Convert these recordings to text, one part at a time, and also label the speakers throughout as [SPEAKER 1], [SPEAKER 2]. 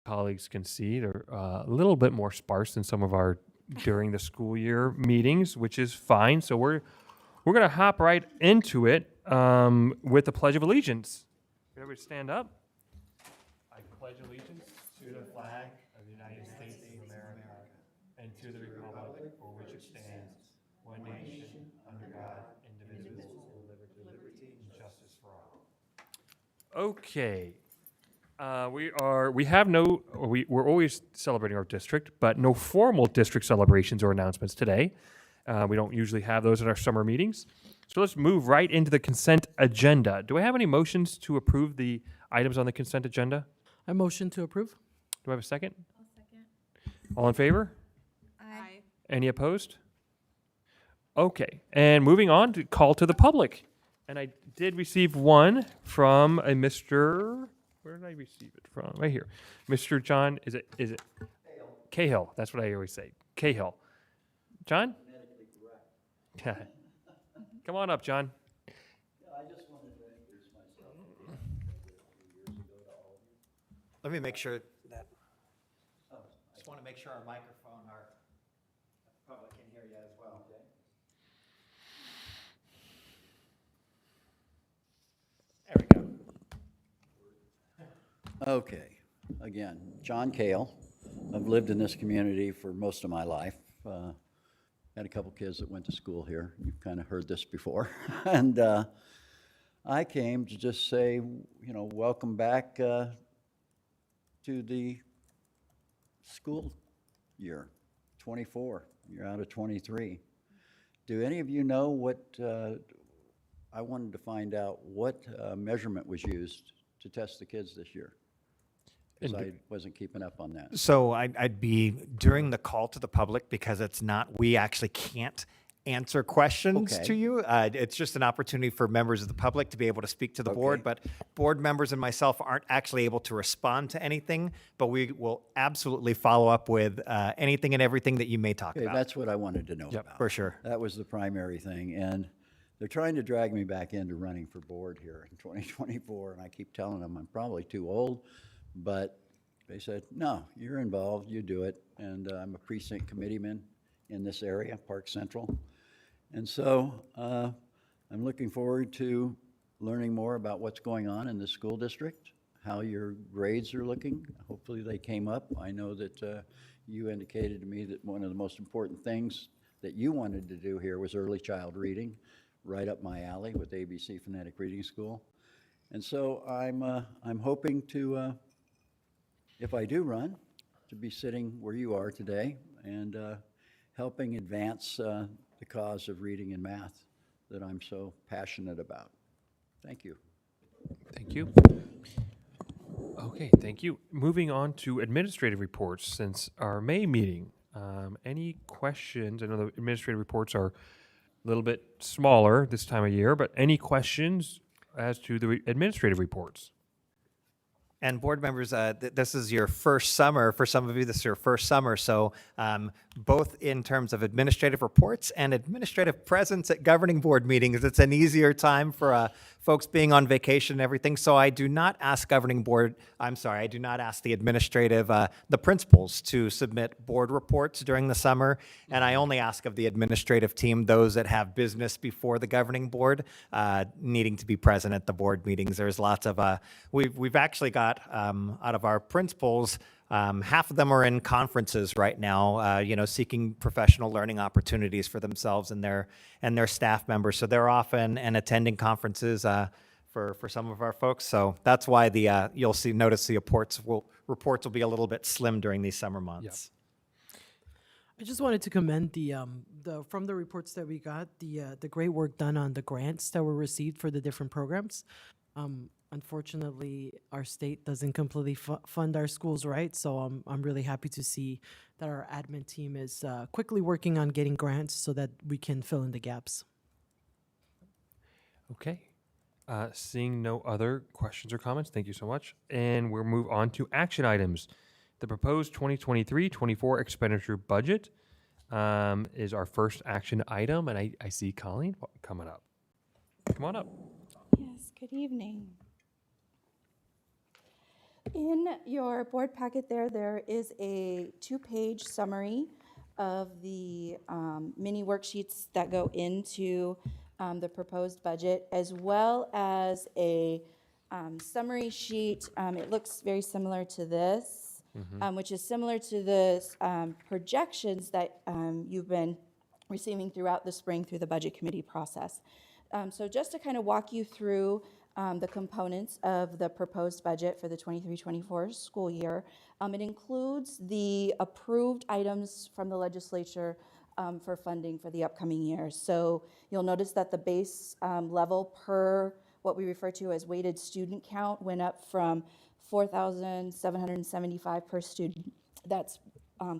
[SPEAKER 1] colleagues can see, they're a little bit more sparse than some of our during the school year meetings, which is fine. So we're going to hop right into it with the Pledge of Allegiance. Everybody stand up. I pledge allegiance to the flag of the United States of America and to the republic for which it stands, one nation, under God, indivisible, with liberty and justice for all. Okay. We're always celebrating our district, but no formal district celebrations or announcements today. We don't usually have those at our summer meetings. So let's move right into the consent agenda. Do I have any motions to approve the items on the consent agenda?
[SPEAKER 2] I motion to approve.
[SPEAKER 1] Do I have a second?
[SPEAKER 3] I'll second.
[SPEAKER 1] All in favor?
[SPEAKER 3] Aye.
[SPEAKER 1] Any opposed? Okay, and moving on to call to the public. And I did receive one from a Mr. Where did I receive it from? Right here. Mr. John, is it Cahill. That's what I always say. Cahill. John? Yeah. Come on up, John.
[SPEAKER 4] I just wanted to introduce myself.
[SPEAKER 5] Let me make sure that, just want to make sure our microphone, our public can hear you as well. There we go.
[SPEAKER 4] Okay, again, John Cale. I've lived in this community for most of my life. Had a couple kids that went to school here. You've kind of heard this before. And I came to just say, welcome back to the school year, 24. You're out of 23. Do any of you know what, I wanted to find out what measurement was used to test the kids this year? Because I wasn't keeping up on that.
[SPEAKER 5] So I'd be during the call to the public, because we actually can't answer questions
[SPEAKER 4] Okay.
[SPEAKER 5] to you. It's just an opportunity for members of the public to be able to speak to the board,
[SPEAKER 4] Okay.
[SPEAKER 5] but board members and myself aren't actually able to respond to anything, but we will absolutely follow up with anything and everything that you may talk
[SPEAKER 4] Okay,
[SPEAKER 5] about.
[SPEAKER 4] that's what I wanted to know about.
[SPEAKER 5] For sure.
[SPEAKER 4] That was the primary thing, and they're trying to drag me back into running for board here in 2024, and I keep telling them I'm probably too old, but they said, no, you're involved, you do it, and I'm a precinct committeeman in this area, Park Central, and so I'm looking forward to learning more about what's going on in the school district, how your grades are looking. Hopefully they came up. I know that you indicated to me that one of the most important things that you wanted to do here was early child reading, right up my alley with ABC Phonetic Reading School. And so I'm hoping to, if I do run, to be sitting where you are today and helping advance the cause of reading and math that I'm so passionate about. Thank you.
[SPEAKER 1] Thank you. Okay, thank you. Moving on to administrative reports since our May meeting. Any questions? I know the administrative reports are a little bit smaller this time of year, but any questions as to the administrative reports?
[SPEAKER 5] And board members, this is your first summer. For some of you, this is your first summer. So both in terms of administrative reports and administrative presence at governing board meetings, it's an easier time for folks being on vacation and everything. So I do not ask I do not ask the administrative, the principals to submit board reports during the summer. And I only ask of the administrative team, those that have business before the governing board, needing to be present at the board meetings. There's lots of, we've actually got out of our principals, half of them are in conferences right now, seeking professional learning opportunities for themselves and their staff members. So they're often and attending conferences for some of our folks. So that's why you'll notice the reports will be a little bit slim during these summer months.
[SPEAKER 2] I just wanted to commend from the reports that we got, the great work done on the grants that were received for the different programs. Unfortunately, our state doesn't completely fund our schools, right? So I'm really happy to see that our admin team is quickly working on getting grants so that we can fill in the gaps.
[SPEAKER 1] Okay. Seeing no other questions or comments, thank you so much. And we'll move on to action items. The proposed 2023-24 expenditure budget is our first action item, and I see Colleen coming up. Come on up.
[SPEAKER 3] Yes, good evening. In your board packet there is a 2-page summary of the mini worksheets that go into the proposed budget, as well as a summary sheet. It looks very similar to this, which is similar to the projections that you've been receiving throughout the spring through the budget committee process. So just to kind of walk you through the components of the proposed budget for the 23-24 school year, it includes the approved items from the legislature for funding for the upcoming year. So you'll notice that the base level per what we refer to as weighted student count went up from 4,775 per student. That's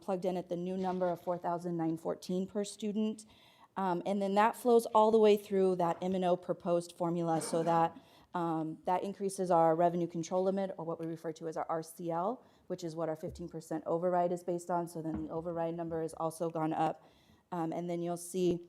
[SPEAKER 3] plugged in at the new number of 4,914 per student. And then that flows all the way through that M&O proposed formula, so that that increases our revenue control limit, or what we refer to as our RCL, which is what our 15% override is based on. So then the override number has also gone up. And then you'll see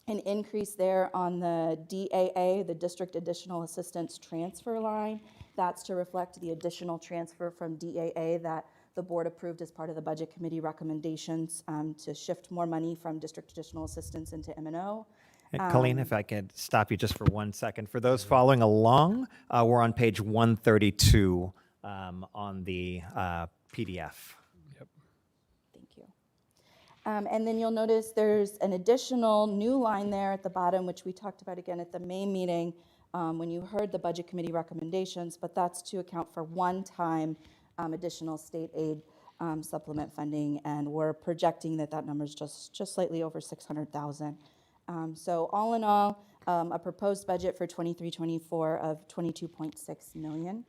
[SPEAKER 3] an increase there on the DAA, the District Additional Assistance Transfer line. That's to reflect the additional transfer from DAA that the board approved as part of the Budget Committee recommendations to shift more money from District Additional Assistance into M&O.
[SPEAKER 5] And Colleen, if I could stop you just for 1 second. For those following along, we're on page 132 on the PDF.
[SPEAKER 3] Thank you. And then you'll notice there's an additional new line there at the bottom, which we talked about again at the May meeting when you heard the Budget Committee recommendations, but that's to account for one-time additional state aid supplement funding, and we're projecting that that number is just slightly over 600,000. So all in all, a proposed budget for 23-24 of 22.6 million.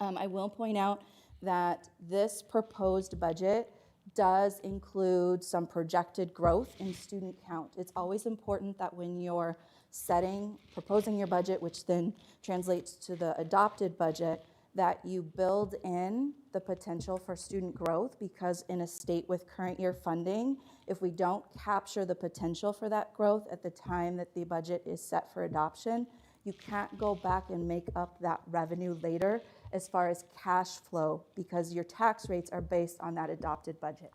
[SPEAKER 3] I will point out that this proposed budget does include some projected growth in student count. It's always important that when you're proposing your budget, which then translates to the adopted budget, that you build in the potential for student growth, because in a state with current year funding, if we don't capture the potential for that growth at the time that the budget is set for adoption, you can't go back and make up that revenue later as far as cash flow, because your tax rates are based on that adopted budget.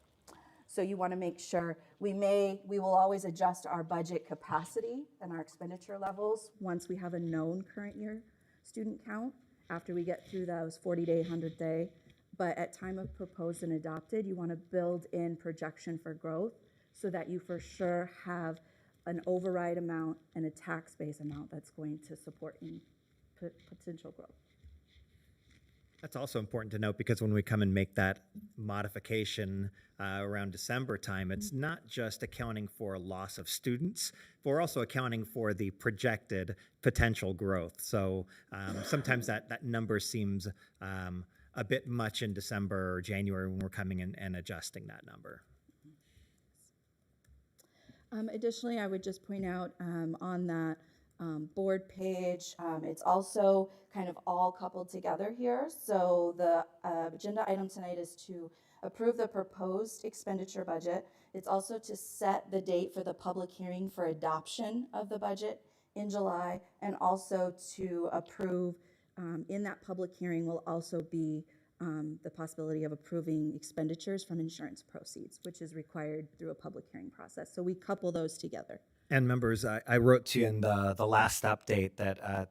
[SPEAKER 3] So you want to make sure we will always adjust our budget capacity and our expenditure levels once we have a known current year student count, after we get through those 40-day, 100-day. But at time of proposed and adopted, you want to build in projection for growth so that you for sure have an override amount and a tax base amount that's going to support potential growth.
[SPEAKER 5] That's also important to note, because when we come and make that modification around December time, it's not just accounting for loss of students, but we're also accounting for the projected potential growth. So sometimes that number seems a bit much in December or January when we're coming in and adjusting that number.
[SPEAKER 3] Additionally, I would just point out on that board page, it's also kind of all coupled together here. So the agenda item tonight is to approve the proposed expenditure budget. It's also to set the date for the public hearing for adoption of the budget in July, and also to approve in that public hearing will also be the possibility of approving expenditures from insurance proceeds, which is required through a public hearing process. So we couple those together.
[SPEAKER 5] And members, I wrote to you in the last update that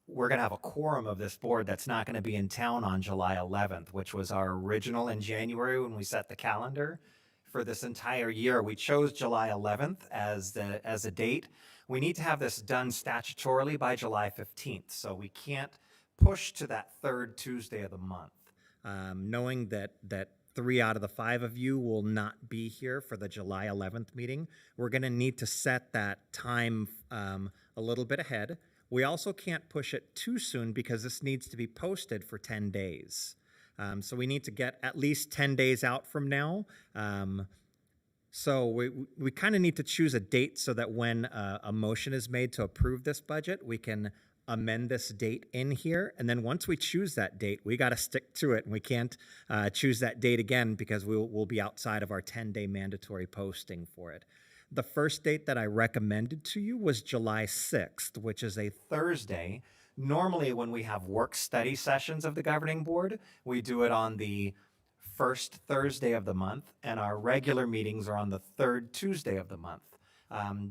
[SPEAKER 5] we're going to have a quorum of this board that's not going to be in town on July 11th, which was our original in January when we set the calendar for this entire year. We chose July 11th as a date. We need to have this done statutorily by July 15th, so we can't push to that third Tuesday of the month. Knowing that 3 out of the 5 of you will not be here for the July 11th meeting, we're going to need to set that time a little bit ahead. We also can't push it too soon, because this needs to be posted for 10 days. So we need to get at least 10 days out from now. So we kind of need to choose a date so that when a motion is made to approve this budget, we can amend this date in here. And then once we choose that date, we got to stick to it. And we can't choose that date again, because we'll be outside of our 10-day mandatory posting for it. The first date that I recommended to you was July 6th, which is a Thursday, normally when we have work study sessions of the governing board, we do it on the first Thursday of the month, and our regular meetings are on the third Tuesday of the month.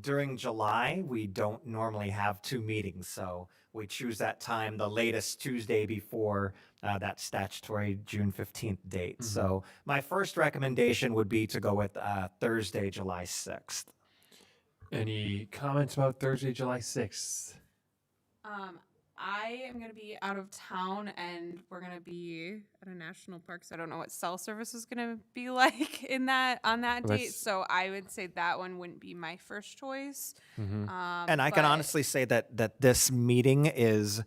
[SPEAKER 5] During July, we don't normally have two meetings, so we choose that time the latest Tuesday before that statutory June 15th date. So my first recommendation would be to go with Thursday, July 6th.
[SPEAKER 1] Any comments about Thursday, July 6th?
[SPEAKER 6] I am going to be out of town and we're going to be at a national park. So I don't know what cell service is going to be like on that
[SPEAKER 1] Well,
[SPEAKER 6] date.
[SPEAKER 1] that's-
[SPEAKER 6] So I would say that one wouldn't be my first choice.
[SPEAKER 5] And I can
[SPEAKER 6] but-
[SPEAKER 5] honestly say that this meeting is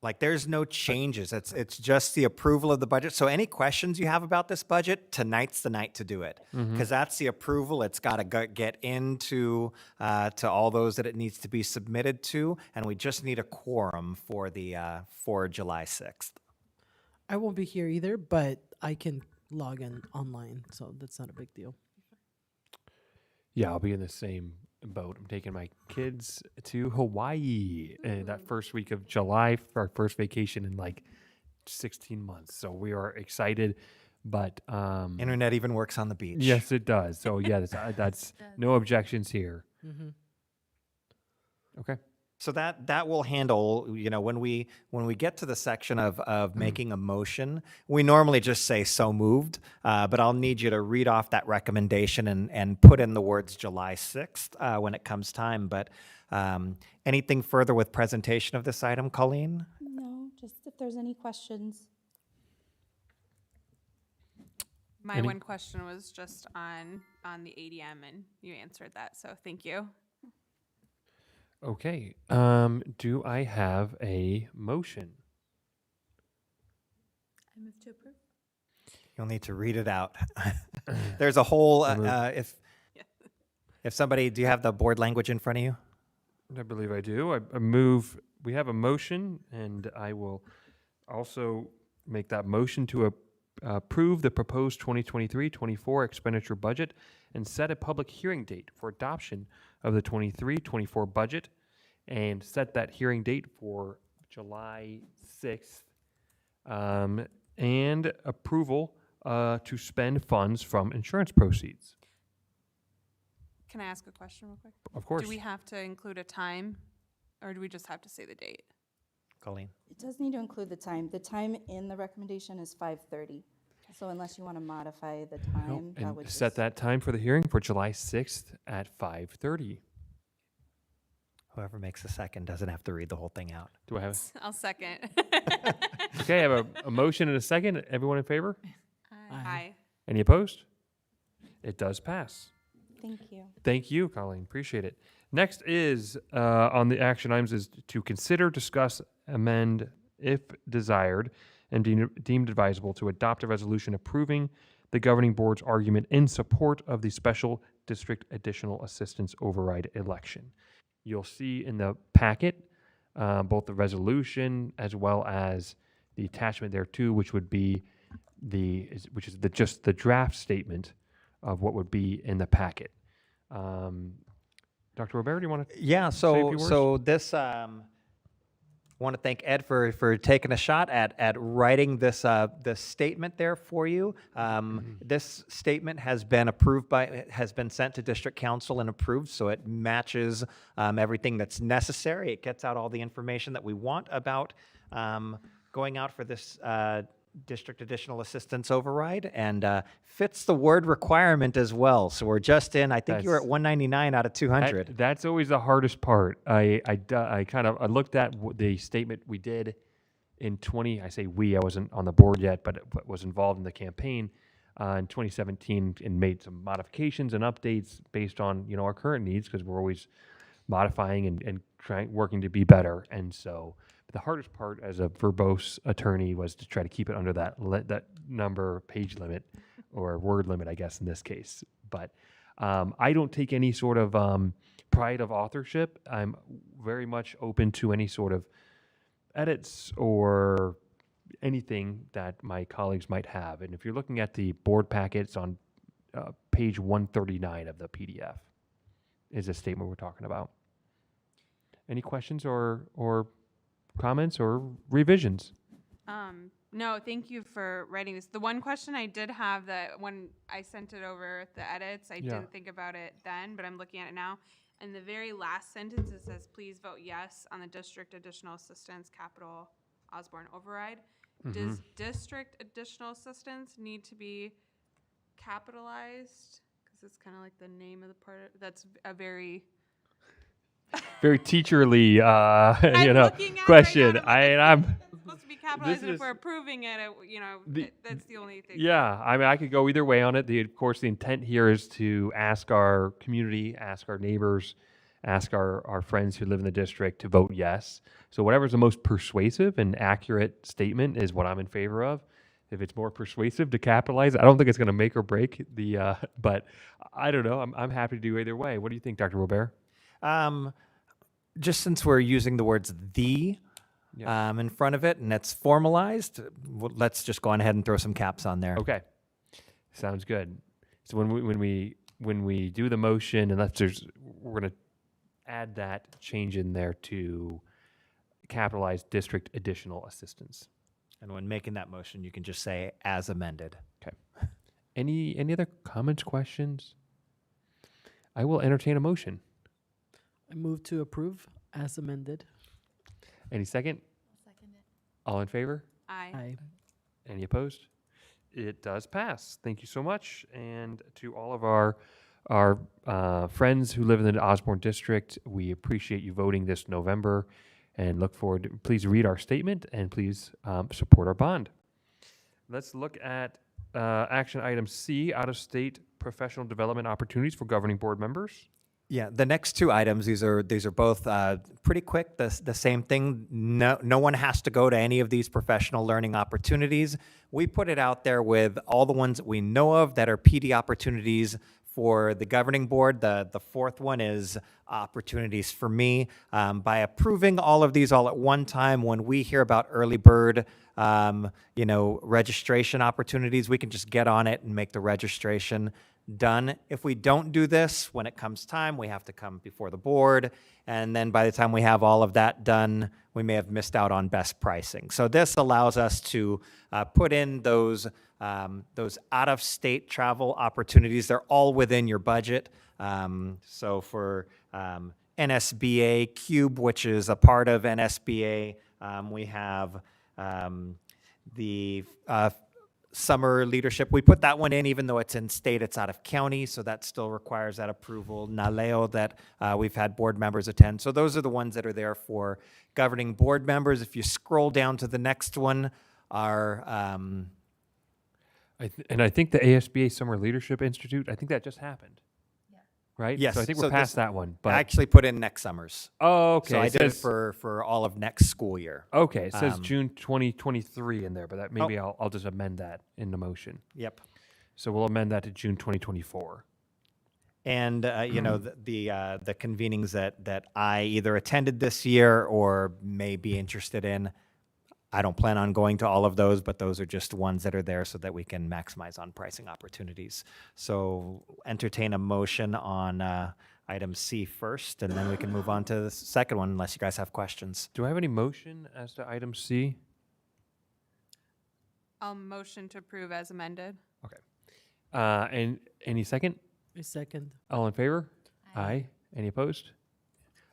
[SPEAKER 5] like there's no changes. It's just the approval of the budget. So any questions you have about this budget, tonight's the night to do it because that's the approval. It's got to get into to all those that it needs to be submitted to, and we just need a quorum for the for July 6th.
[SPEAKER 2] I won't be here either, but I can log in online, so that's not a big deal.
[SPEAKER 1] Yeah, I'll be in the same boat. I'm taking my kids to Hawaii that first week of July for our first vacation in like 16 months. So we are excited, but
[SPEAKER 5] Internet even works on the beach.
[SPEAKER 1] yes, it does. So yeah, that's no objections here. Okay.
[SPEAKER 5] So that will handle, you know, when we get to the section of making a motion, we normally just say so moved, but I'll need you to read off that recommendation and put in the words July 6th when it comes time. But anything further with presentation of this item, Colleen?
[SPEAKER 3] No, just if there's any questions.
[SPEAKER 6] My
[SPEAKER 1] Any-
[SPEAKER 6] one question was just on the ADM and you answered that. So thank you.
[SPEAKER 1] Okay. Do I have a motion?
[SPEAKER 6] I move to approve.
[SPEAKER 5] You'll need to read it out. There's a whole, if somebody, do you have the board language in front of you?
[SPEAKER 1] I believe I do. I move, we have a motion, and I will also make that motion to approve the proposed 2023-24 expenditure budget and set a public hearing date for adoption of the 23-24 budget and set that hearing date for July 6th and approval to spend funds from insurance proceeds.
[SPEAKER 6] Can I ask a question real quick?
[SPEAKER 1] Of course.
[SPEAKER 6] Do we have to include a time or do we just have to say the date?
[SPEAKER 5] Colleen?
[SPEAKER 3] It does need to include the time. The time in the recommendation is 5:30. So unless you want to modify the time, that would
[SPEAKER 1] And set
[SPEAKER 3] just-
[SPEAKER 1] that time for the hearing for July 6th at 5:30.
[SPEAKER 5] Whoever makes the second doesn't have to read the whole thing out.
[SPEAKER 1] Do I have?
[SPEAKER 6] I'll second.
[SPEAKER 1] Okay, I have a motion and a second. Everyone in favor?
[SPEAKER 6] Aye.
[SPEAKER 1] Any opposed? It does pass.
[SPEAKER 3] Thank you.
[SPEAKER 1] Thank you, Colleen. Appreciate it. Next is on the action items is to consider, discuss, amend, if desired, and deemed advisable to adopt a resolution approving the governing board's argument in support of the special district additional assistance override election. You'll see in the packet both the resolution as well as the attachment thereto, which would be just the draft statement of what would be in the packet. Dr. Robert, do you want to?
[SPEAKER 5] Yeah,
[SPEAKER 1] Say a few words?
[SPEAKER 5] so this want to thank Ed for taking a shot at writing this this statement there for you. This statement has been has been sent to district council and approved, so it matches everything that's necessary. It gets out all the information that we want about going out for this district additional assistance override, and fits the word requirement as well. So we're just in, I think you're at
[SPEAKER 1] That's-
[SPEAKER 5] 199 out of 200.
[SPEAKER 1] That's always the hardest part. I looked at the statement we did in 20. I say we. I wasn't on the board yet, but was involved in the campaign in 2017 and made some modifications and updates based on our current needs because we're always modifying and working to be better. And so the hardest part as a verbose attorney was to try to keep it under that number page limit or word limit, I guess, in this case. But I don't take any sort of pride of authorship. I'm very much open to any sort of edits or anything that my colleagues might have. And if you're looking at the board packets on page 139 of the PDF is a statement we're talking about. Any questions or comments or revisions?
[SPEAKER 6] No, thank you for writing this. The one question I did have that when I sent it over, the edits, I
[SPEAKER 1] Yeah.
[SPEAKER 6] didn't think about it then, but I'm looking at it now. In the very last sentence, it says, please vote yes on the district additional assistance capital Osborne override. Does district additional assistance need to be capitalized? Because it's kind of like the name of the part. That's a very
[SPEAKER 1] Very teacherly,
[SPEAKER 6] I'm looking at
[SPEAKER 1] question.
[SPEAKER 6] it right now, and I'm like,
[SPEAKER 1] I'm.
[SPEAKER 6] it's supposed to be capitalized, and if
[SPEAKER 1] is-
[SPEAKER 6] we're approving it, that's the only thing.
[SPEAKER 1] Yeah, I mean, I could go either way on it. Of course, the intent here is to ask our community, ask our neighbors, ask our friends who live in the district to vote yes. So whatever's the most persuasive and accurate statement is what I'm in favor of. If it's more persuasive to capitalize, I don't think it's going to make or break the. But I don't know. I'm happy to do either way. What do you think, Dr. Robert?
[SPEAKER 5] Just since we're using the words "the"
[SPEAKER 1] Yeah.
[SPEAKER 5] in front of it and it's formalized, let's just go on ahead and throw some caps on there.
[SPEAKER 1] Okay, sounds good. So when we do the motion, we're gonna add that change in there to capitalize district additional assistance.
[SPEAKER 5] And when making that motion, you can just say "as amended."
[SPEAKER 1] Okay. Any other comments, questions? I will entertain a motion.
[SPEAKER 2] I move to approve as amended.
[SPEAKER 1] Any second? All in favor?
[SPEAKER 2] Aye.
[SPEAKER 1] Any opposed? It does pass. Thank you so much. And to all of our friends who live in the Osborne district, we appreciate you voting this November and look forward to, please read our statement and please support our bond. Let's look at action item C, out-of-state professional development opportunities for governing board members.
[SPEAKER 5] Yeah, the next two items, these are both pretty quick. The same thing. No one has to go to any of these professional learning opportunities. We put it out there with all the ones that we know of that are PD opportunities for the governing board. The fourth one is opportunities for me. By approving all of these all at one time, when we hear about early bird, registration opportunities, we can just get on it and make the registration done. If we don't do this, when it comes time, we have to come before the board. And then by the time we have all of that done, we may have missed out on best pricing. So this allows us to put in those out-of-state travel opportunities. They're all within your budget. So for NSBA Cube, which is a part of NSBA, we have the summer leadership. We put that one in even though it's in state, it's out of county, so that still requires that approval. NALEO that we've had board members attend. So those are the ones that are there for governing board members. If you scroll down to the next one, our
[SPEAKER 1] I think the ASBA Summer Leadership Institute, I think that just happened. Right?
[SPEAKER 5] Yes,
[SPEAKER 1] So I think
[SPEAKER 5] so
[SPEAKER 1] we're past
[SPEAKER 5] this-
[SPEAKER 1] that one.
[SPEAKER 5] I
[SPEAKER 1] But
[SPEAKER 5] actually put in next summer's.
[SPEAKER 1] oh, okay.
[SPEAKER 5] So I
[SPEAKER 1] it
[SPEAKER 5] did it
[SPEAKER 1] says-
[SPEAKER 5] for all of next school year.
[SPEAKER 1] Okay, it says
[SPEAKER 5] Um,
[SPEAKER 1] June 2023 in there, but that maybe
[SPEAKER 5] Oh.
[SPEAKER 1] I'll just amend that in the motion.
[SPEAKER 5] Yep.
[SPEAKER 1] So we'll amend that to June 2024.
[SPEAKER 5] And the convenings that I either attended this year or may be interested in, I don't plan on going to all of those, but those are just ones that are there so that we can maximize on pricing opportunities. So entertain a motion on item C first, and then we can move on to the second one unless you guys have questions.
[SPEAKER 1] Do I have any motion as to item C?
[SPEAKER 6] I'll motion to approve as amended.
[SPEAKER 1] And any second?
[SPEAKER 2] A second.
[SPEAKER 1] All in favor? Aye. Any opposed?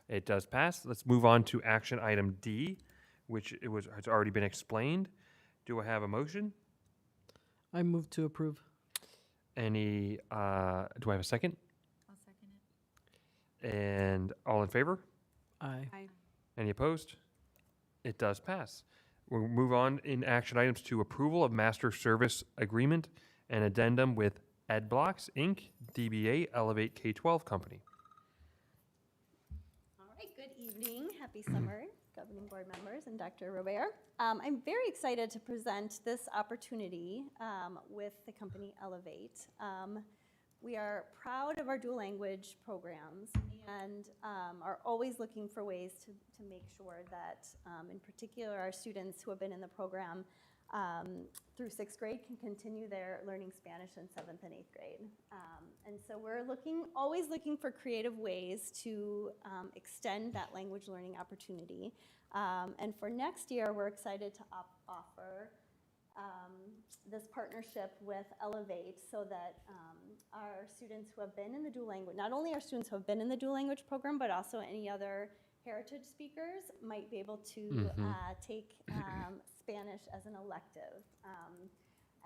[SPEAKER 1] It does pass. Let's move on to action item D, which has already been explained. Do I have a motion?
[SPEAKER 2] I move to approve.
[SPEAKER 1] Do I have a second?
[SPEAKER 6] I'll second it.
[SPEAKER 1] And all in favor?
[SPEAKER 2] Aye.
[SPEAKER 6] Aye.
[SPEAKER 1] Any opposed? It does pass. We'll move on in action items to approval of master service agreement and addendum with EdBlocks, Inc., DBA Elevate K-12 Company.
[SPEAKER 7] All right, good evening. Happy summer, governing board members and Dr. Robert. I'm very excited to present this opportunity with the company Elevate. We are proud of our dual language programs and are always looking for ways to make sure that, in particular, our students who have been in the program through 6th grade can continue their learning Spanish in 7th and 8th grade. And so we're always looking for creative ways to extend that language learning opportunity. And for next year, we're excited to offer this partnership with Elevate so that our students who have been in the dual language, not only our students who have been in the dual language program, but also any other heritage speakers might be able to take Spanish as an elective.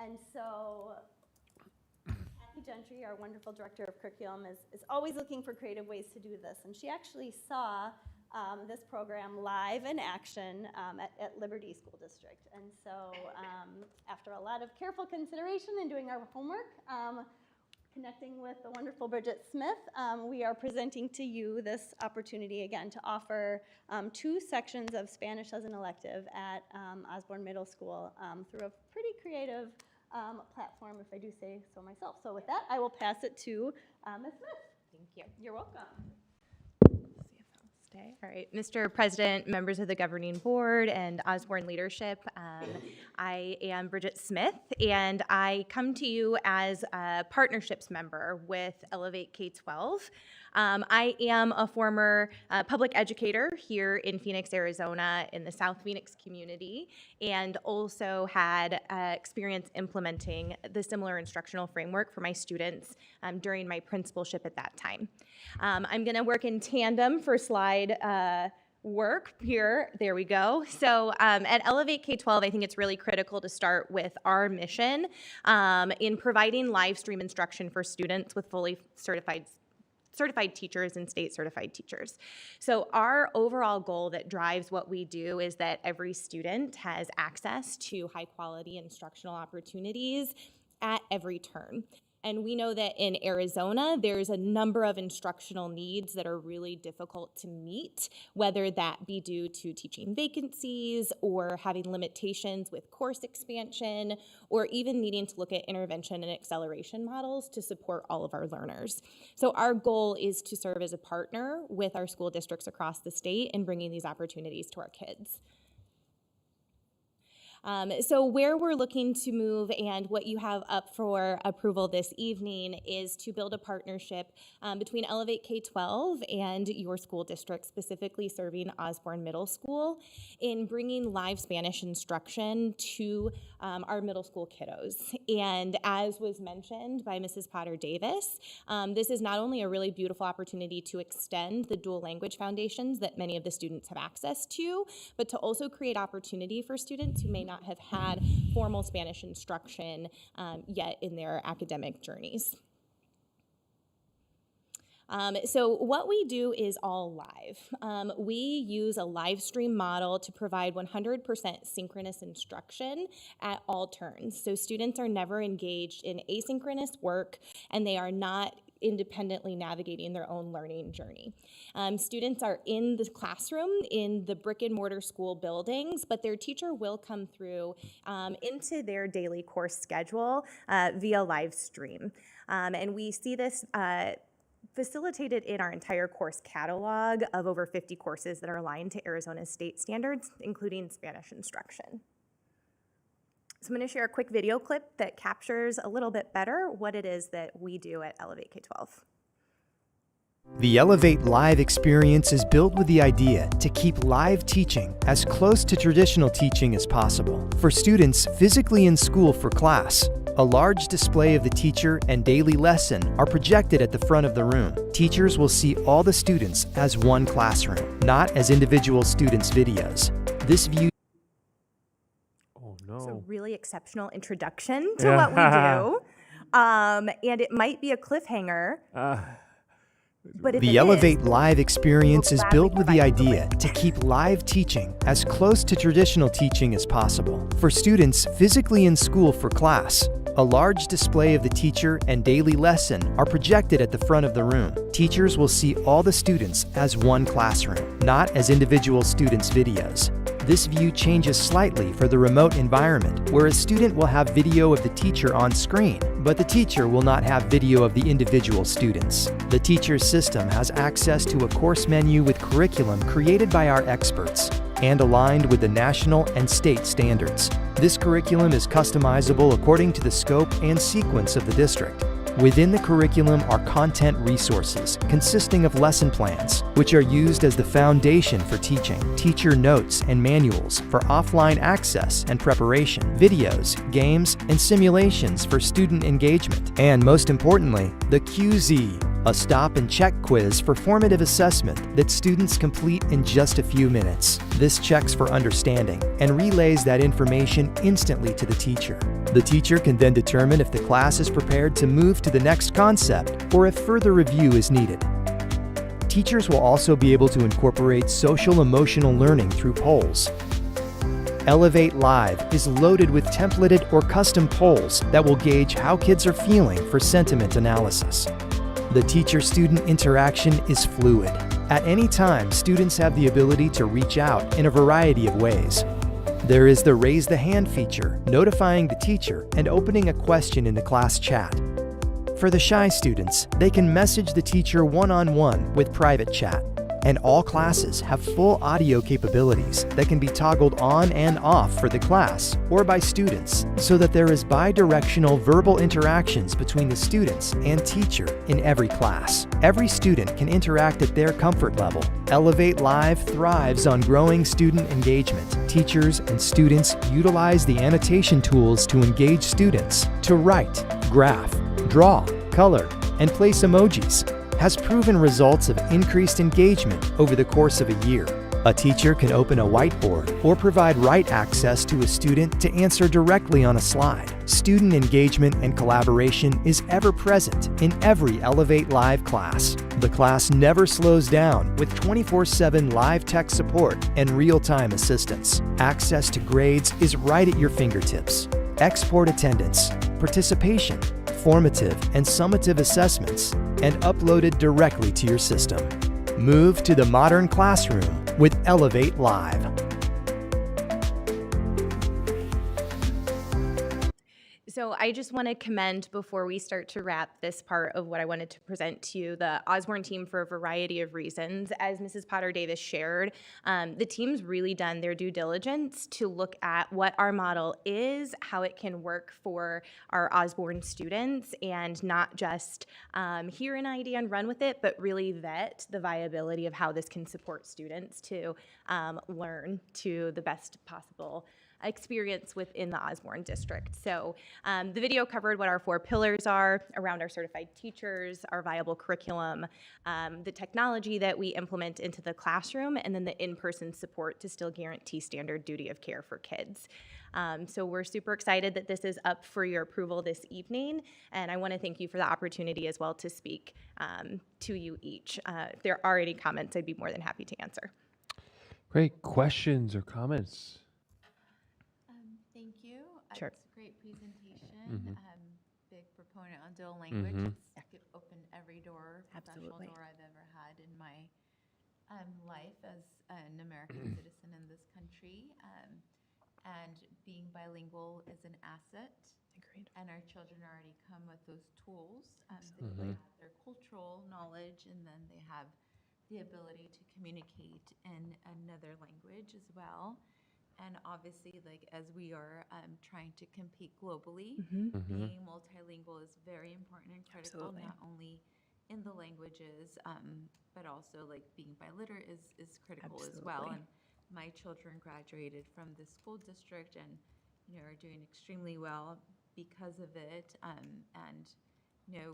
[SPEAKER 7] And so Kathy Gentry, our wonderful director of curriculum, is always looking for creative ways to do this. And she actually saw this program live in action at Liberty School District. And so after a lot of careful consideration and doing our homework, connecting with the wonderful Bridget Smith, we are presenting to you this opportunity again to offer 2 sections of Spanish as an elective at Osborne Middle School through a pretty creative platform, if I do say so myself. So with that, I will pass it to Ms. Smith.
[SPEAKER 8] Thank you.
[SPEAKER 7] You're welcome.
[SPEAKER 8] Stay. All right, Mr. President, members of the governing board, and Osborne leadership, I am Bridget Smith, and I come to you as a partnerships member with Elevate K-12. I am a former public educator here in Phoenix, Arizona, in the South Phoenix community, and also had experience implementing the similar instructional framework for my students during my principalship at that time. I'm going to work in tandem for slide work here. There we go. So at Elevate K-12, I think it's really critical to start with our mission in providing live stream instruction for students with fully certified teachers and state certified teachers. So our overall goal that drives what we do is that every student has access to high quality instructional opportunities at every turn. And we know that in Arizona, there's a number of instructional needs that are really difficult to meet, whether that be due to teaching vacancies or having limitations with course expansion, or even needing to look at intervention and acceleration models to support all of our learners. So our goal is to serve as a partner with our school districts across the state in bringing these opportunities to our kids. So where we're looking to move and what you have up for approval this evening is to build a partnership between Elevate K-12 and your school district, specifically serving Osborne Middle School, in bringing live Spanish instruction to our middle school kiddos. And as was mentioned by Mrs. Potter Davis, this is not only a really beautiful opportunity to extend the dual language foundations that many of the students have access to, but to also create opportunity for students who may not have had formal Spanish instruction yet in their academic journeys. So what we do is all live. We use a live stream model to provide 100% synchronous instruction at all turns. So students are never engaged in asynchronous work, and they are not independently navigating their own learning journey. Students are in the classroom in the brick and mortar school buildings, but their teacher will come through into their daily course schedule via live stream. And we see this facilitated in our entire course catalog of over 50 courses that are aligned to Arizona state standards, including Spanish instruction. So I'm going to share a quick video clip that captures a little bit better what it is that we do at Elevate K-12.
[SPEAKER 9] The Elevate Live experience is built with the idea to keep live teaching as close to traditional teaching as possible. For students physically in school for class, a large display of the teacher and daily lesson are projected at the front of the room. Teachers will see all the students as one classroom, not as individual students' videos. This view
[SPEAKER 8] So really exceptional introduction to what we do. And it might be a cliffhanger. But if
[SPEAKER 9] the Elevate Live experience is built with the idea to keep live teaching as close to traditional teaching as possible. For students physically in school for class, a large display of the teacher and daily lesson are projected at the front of the room. Teachers will see all the students as one classroom, not as individual students' videos. This view changes slightly for the remote environment, where a student will have video of the teacher on screen, but the teacher will not have video of the individual students. The teacher's system has access to a course menu with curriculum created by our experts and aligned with the national and state standards. This curriculum is customizable according to the scope and sequence of the district. Within the curriculum are content resources consisting of lesson plans, which are used as the foundation for teaching, teacher notes and manuals for offline access and preparation, videos, games, and simulations for student engagement, and most importantly, the QZ, a stop and check quiz for formative assessment that students complete in just a few minutes. This checks for understanding and relays that information instantly to the teacher. The teacher can then determine if the class is prepared to move to the next concept or if further review is needed. Teachers will also be able to incorporate social-emotional learning through polls. Elevate Live is loaded with templated or custom polls that will gauge how kids are feeling for sentiment analysis. The teacher-student interaction is fluid. At any time, students have the ability to reach out in a variety of ways. There is the Raise the Hand feature, notifying the teacher and opening a question in the class chat. For the shy students, they can message the teacher one-on-one with private chat. And all classes have full audio capabilities that can be toggled on and off for the class or by students, so that there is bi-directional verbal interactions between the students and teacher in every class. Every student can interact at their comfort level. Elevate Live thrives on growing student engagement. Teachers and students utilize the annotation tools to engage students to write, graph, draw, color, and place emojis. Has proven results of increased engagement over the course of a year. A teacher can open a whiteboard or provide write access to a student to answer directly on a slide. Student engagement and collaboration is ever present in every Elevate Live class. The class never slows down with 24/7 live tech support and real-time assistance. Access to grades is right at your fingertips. Export attendance, participation, formative and summative assessments, and uploaded directly to your system. Move to the modern classroom with Elevate Live.
[SPEAKER 8] So I just want to commend, before we start to wrap this part of what I wanted to present to you, the Osborne team for a variety of reasons. As Mrs. Potter Davis shared, the team's really done their due diligence to look at what our model is, how it can work for our Osborne students, and not just hear an idea and run with it, but really vet the viability of how this can support students to learn to the best possible experience within the Osborne district. So the video covered what our 4 pillars are around our certified teachers, our viable curriculum, the technology that we implement into the classroom, and then the in-person support to still guarantee standard duty of care for kids. So we're super excited that this is up for your approval this evening, and I want to thank you for the opportunity as well to speak to you each. If there are any comments, I'd be more than happy to answer.
[SPEAKER 1] Great. Questions or comments?
[SPEAKER 10] Thank you.
[SPEAKER 8] Sure.
[SPEAKER 10] It's a great presentation. Big proponent on dual language. It opened every door, professional
[SPEAKER 8] Absolutely.
[SPEAKER 10] door I've ever had in my life as an American citizen in this country. And being bilingual is an asset.
[SPEAKER 8] Agreed.
[SPEAKER 10] And our children already come with those tools. They have their cultural knowledge, and then they have the ability to communicate in another language as well. And obviously, like, as we are trying to compete globally, being multilingual is very important and critical,
[SPEAKER 8] Absolutely.
[SPEAKER 10] not only in the languages, but also like being biliterate is critical as well.
[SPEAKER 8] Absolutely.
[SPEAKER 10] And my children graduated from the school district and, are doing extremely well because of it. And,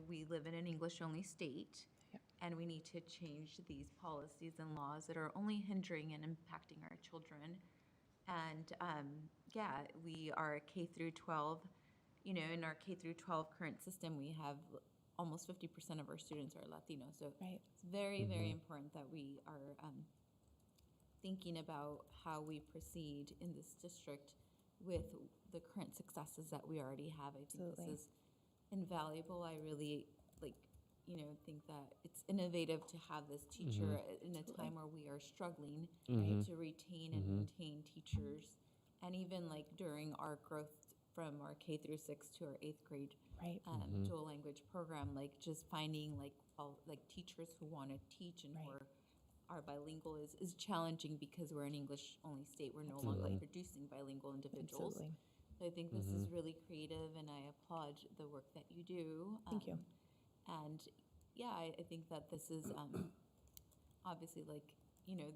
[SPEAKER 10] we live in an English-only state.
[SPEAKER 8] Yep.
[SPEAKER 10] And we need to change these policies and laws that are only hindering and impacting our children. And we are K through 12. In our K through 12 current system, we have almost 50% of our students are Latino. So
[SPEAKER 8] Right.
[SPEAKER 10] it's very, very important that we are thinking about how we proceed in this district with the current successes that we already have. I think
[SPEAKER 8] Absolutely.
[SPEAKER 10] this is invaluable. I really think that it's innovative to have this teacher in a time where we are struggling to retain and maintain teachers. And even like during our growth from our K through 6 to our 8th grade
[SPEAKER 8] Right.
[SPEAKER 10] dual language program, like just finding teachers who want to teach and who are bilingual is challenging because we're an English only state. We're no longer producing bilingual individuals.
[SPEAKER 8] Absolutely.
[SPEAKER 10] So I think this is really creative, and I applaud the work that you do.
[SPEAKER 8] Thank you.
[SPEAKER 10] And yeah, I think that this is obviously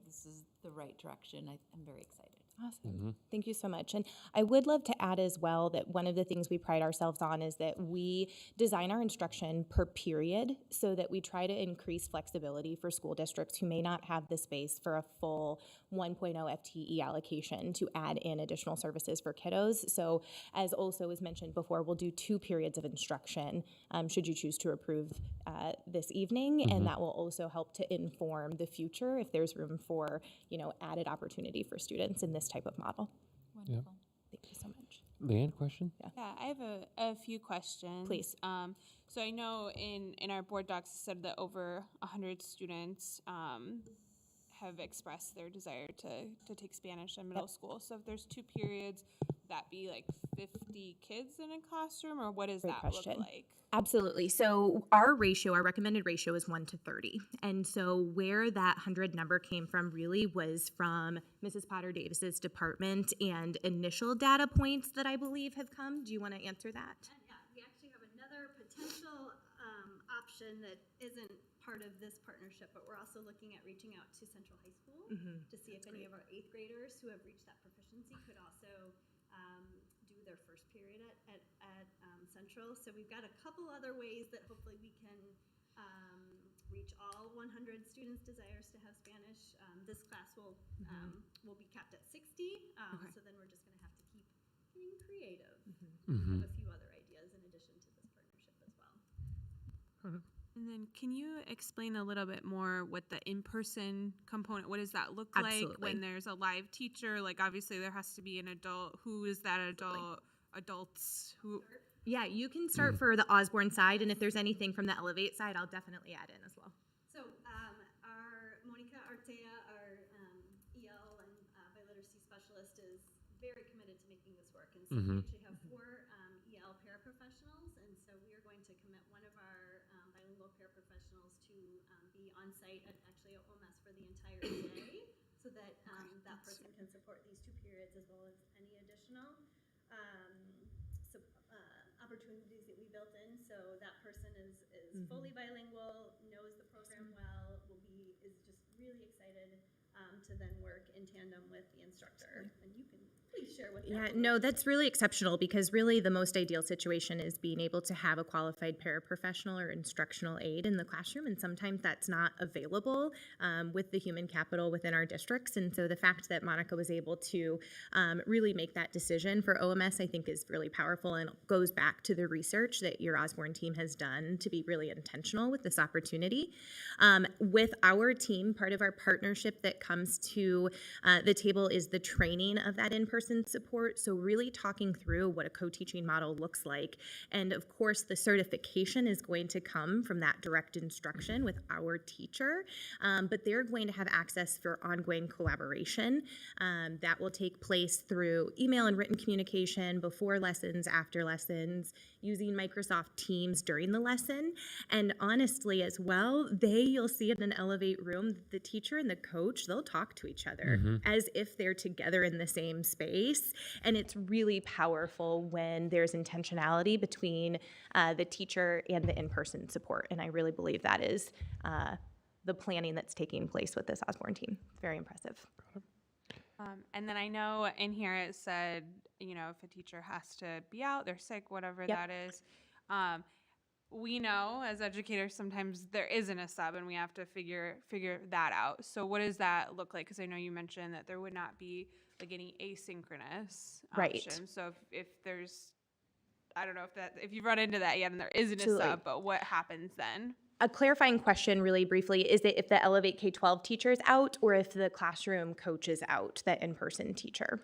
[SPEAKER 10] this is the right direction. I'm very excited.
[SPEAKER 8] Awesome. Thank you so much. And I would love to add as well that one of the things we pride ourselves on is that we design our instruction per period so that we try to increase flexibility for school districts who may not have the space for a full 1.0 FTE allocation to add in additional services for kiddos. So as also was mentioned before, we'll do 2 periods of instruction should you choose to approve this evening. And that will also help to inform the future if there's room for, added opportunity for students in this type of model.
[SPEAKER 10] Wonderful.
[SPEAKER 8] Thank you so much.
[SPEAKER 1] Leanne, question?
[SPEAKER 6] Yeah, I have a few questions.
[SPEAKER 8] Please.
[SPEAKER 6] So I know in our board docs it said that over 100 students have expressed their desire to take Spanish in middle school. So if there's 2 periods, would that be like 50 kids in a classroom, or what does that look like?
[SPEAKER 8] Absolutely. So our recommended ratio is 1 to 30. And so where that 100 number came from really was from Mrs. Potter Davis's department and initial data points that I believe have come. Do you want to answer that?
[SPEAKER 7] Yeah, we actually have another potential option that isn't part of this partnership, but we're also looking at reaching out to Central High School to see if any of our 8th graders who have reached that proficiency could also do their first period at Central. So we've got a couple other ways that hopefully we can reach all 100 students' desires to have Spanish. This class will be capped at 60, so then we're just going to have to keep being creative. We have a few other ideas in addition to this partnership as well.
[SPEAKER 6] And then can you explain a little bit more what the in-person component, what does that look like when there's a live teacher? Like obviously there has to be an adult. Who is that adult? Adults who?
[SPEAKER 8] Yeah, you can start for the Osborne side, and if there's anything from the Elevate side, I'll definitely add in as well.
[SPEAKER 7] So our Monica Artea, our EL and biliteracy specialist, is very committed to making this work. And so we actually have 4 EL paraprofessionals, and so we are going to commit one of our bilingual paraprofessionals to be on site at OMS for the entire day, so that that person can support these 2 periods as well as any additional opportunities that we built in. So that person is fully bilingual, knows the program well, is just really excited to then work in tandem with the instructor. And you can please share what
[SPEAKER 8] Yeah, no, that's really exceptional because really the most ideal situation is being able to have a qualified paraprofessional or instructional aide in the classroom, and sometimes that's not available with the human capital within our districts. And so the fact that Monica was able to really make that decision for OMS, I think, is really powerful and goes back to the research that your Osborne team has done to be really intentional with this opportunity. With our team, part of our partnership that comes to the table is the training of that in-person support. So really talking through what a co-teaching model looks like. And of course, the certification is going to come from that direct instruction with our teacher, but they're going to have access for ongoing collaboration that will take place through email and written communication before lessons, after lessons, using Microsoft Teams during the lesson. And honestly as well, you'll see in an Elevate room, the teacher and the coach, they'll talk to each other as if they're together in the same space. And it's really powerful when there's intentionality between the teacher and the in-person support. And I really believe that is the planning that's taking place with this Osborne team. It's very impressive.
[SPEAKER 6] And then I know in here it said, if a teacher has to be out, they're sick, whatever that is. We know as educators sometimes there isn't a sub and we have to figure that out. So what does that look like? Because I know you mentioned that there would not be like any asynchronous option. So if there's, I don't know if you've run into that yet and there isn't a sub, but what happens then?
[SPEAKER 8] A clarifying question really briefly, is that if the Elevate K-12 teacher is out or if the classroom coach is out, the in-person teacher?